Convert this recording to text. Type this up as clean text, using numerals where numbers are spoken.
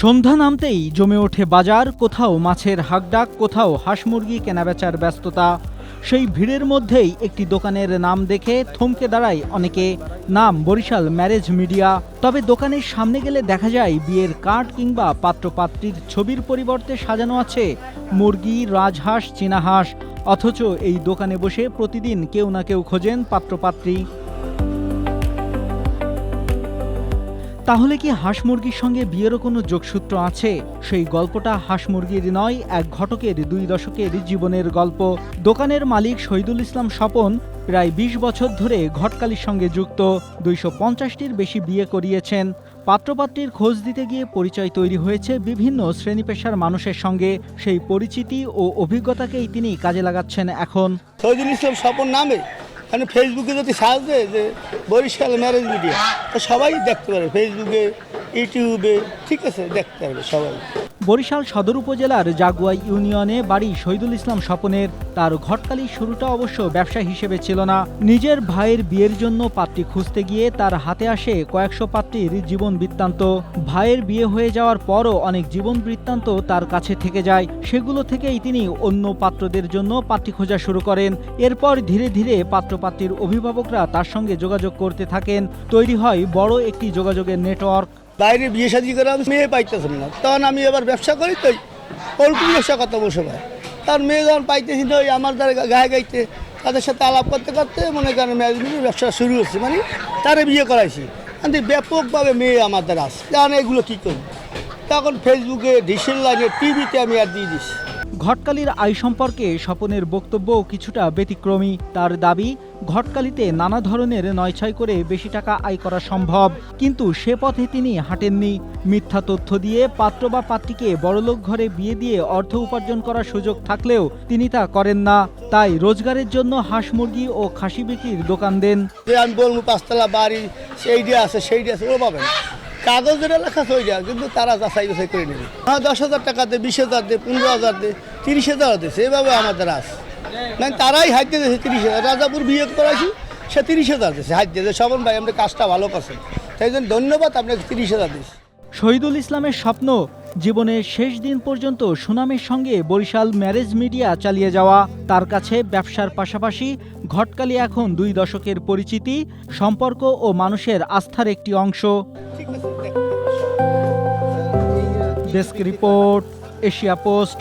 সন্ধ্যা নামতেই জমে ওঠে বাজার, কোথাও মাছের হাঁকডাক, কোথাও হাঁস মুরগি কেনাবেচার ব্যস্ততা। সেই ভিড়ের মধ্যেই একটি দোকানের নাম দেখে থমকে দাঁড়ায় অনেকে। নাম বরিশাল ম্যারেজ মিডিয়া। তবে দোকানের সামনে গেলে দেখা যায় বিয়ের কার্ড কিংবা পাত্রপাত্রীর ছবির পরিবর্তে সাজানো আছে মুরগি, রাজহাঁস, চীনা হাঁস। অথচ এই দোকানে বসে প্রতিদিন কেউ না কেউ খোঁজেন পাত্রপাত্রী। তাহলে কি হাঁস মুরগির সঙ্গে বিয়েরও কোনো যোগসূত্র আছে? সেই গল্পটা হাঁস মুরগির নয়, এক ঘটকের 2 দশকের জীবনের গল্প। দোকানের মালিক শহীদুল ইসলাম স্বপন প্রায় 20 বছর ধরে ঘটকালির সঙ্গে যুক্ত। 250টির বেশি বিয়ে করিয়েছেন। পাত্রপাত্রীর খোঁজ দিতে গিয়ে পরিচয় তৈরি হয়েছে বিভিন্ন শ্রেণী পেশার মানুষের সঙ্গে। সেই পরিচিতি ও অভিজ্ঞতাকেই তিনি কাজে লাগাচ্ছেন এখন। শহীদুল ইসলাম স্বপন নামে মানে ফেসবুকে যদি সার্চ দেয় যে বরিশাল ম্যারেজ মিডিয়া, তো সবাই দেখতে পারে, ফেসবুকে, ইউটিউবে, ঠিক আছে, দেখতে পারবে সবাই। বরিশাল সদর উপজেলার জাগুয়া ইউনিয়নে বাড়ি শহীদুল ইসলাম স্বপনের। তার ঘটকালির শুরুটা অবশ্য ব্যবসা হিসেবে ছিল না। নিজের ভাইয়ের বিয়ের জন্য পাত্রী খুঁজতে গিয়ে তার হাতে আসে কয়েকশো পাত্রীর জীবন বৃত্তান্ত। ভাইয়ের বিয়ে হয়ে যাওয়ার পরও অনেক জীবন বৃত্তান্ত তার কাছে থেকে যায়। সেগুলো থেকেই তিনি অন্য পাত্রদের জন্য পাত্রী খোঁজা শুরু করেন। এরপর ধীরে ধীরে পাত্রপাত্রীর অভিভাবকরা তার সঙ্গে যোগাযোগ করতে থাকেন। তৈরি হয় বড় একটি যোগাযোগের নেটওয়ার্ক। বাইরে বিয়ে শাদী করে আমি মেয়ে পাইতেছেন না, তখন আমি এবার ব্যবসা করি, তো পোলট্রি ব্যবসা কথা বসে পাই। তার মেয়ে যখন পাইতেছি না, ওই আমার দ্বারা গায়ে গাইতে তাদের সাথে আলাপ করতে করতে মনে করেন ম্যারেজমেন্টের ব্যবসা শুরু হচ্ছে, মানে তারে বিয়ে করাইছি। কিন্তু ব্যাপকভাবে মেয়ে আমার দ্বারা আসছে, কারণ এগুলো কী করি, তখন ফেসবুকে, ডিসেল লাইনে, টিভিতে আমি আর দিয়ে দিচ্ছি। ঘটকালির আয় সম্পর্কে স্বপনের বক্তব্যও কিছুটা ব্যতিক্রমী। তার দাবি, ঘটকালিতে নানা ধরনের 9-6 করে বেশি টাকা আয় করা সম্ভব, কিন্তু সে পথে তিনি হাঁটেননি। মিথ্যা তথ্য দিয়ে পাত্র বা পাত্রীকে বড়লোক ঘরে বিয়ে দিয়ে অর্থ উপার্জন করার সুযোগ থাকলেও তিনি তা করেন না। তাই রোজগারের জন্য হাঁস মুরগি ও খাসি বিক্রির দোকান দেন। আমি বলবো 5 তলা বাড়ি, সেইটা আছে, সেইটা আছে, ও পাবেন কাগজ যেটা লেখা হয়ে যায়, কিন্তু তারা যাচাই বাছাই করে নেবে। 10,000 টাকা দে, 20,000 দে, 15,000 দে, 30,000 দিচ্ছে, এভাবে আমাদের আছে। মানে তারাই হাত দিয়ে দিয়েছে 30,000। রাজাপুর বিয়ে করাইছি, সে 30,000 দিচ্ছে, হাত দিয়ে স্বপন ভাই আপনি কাজটা ভালো করছেন, তাই জন্য ধন্যবাদ, আপনাকে 30,000 দিচ্ছি। শহীদুল ইসলামের স্বপ্ন, জীবনের শেষ দিন পর্যন্ত সুনামের সঙ্গে বরিশাল ম্যারেজ মিডিয়া চালিয়ে যাওয়া। তার কাছে ব্যবসার পাশাপাশি ঘটকালি এখন 2 দশকের পরিচিতি, সম্পর্ক ও মানুষের আস্থার একটি অংশ। Desk report, Asia post.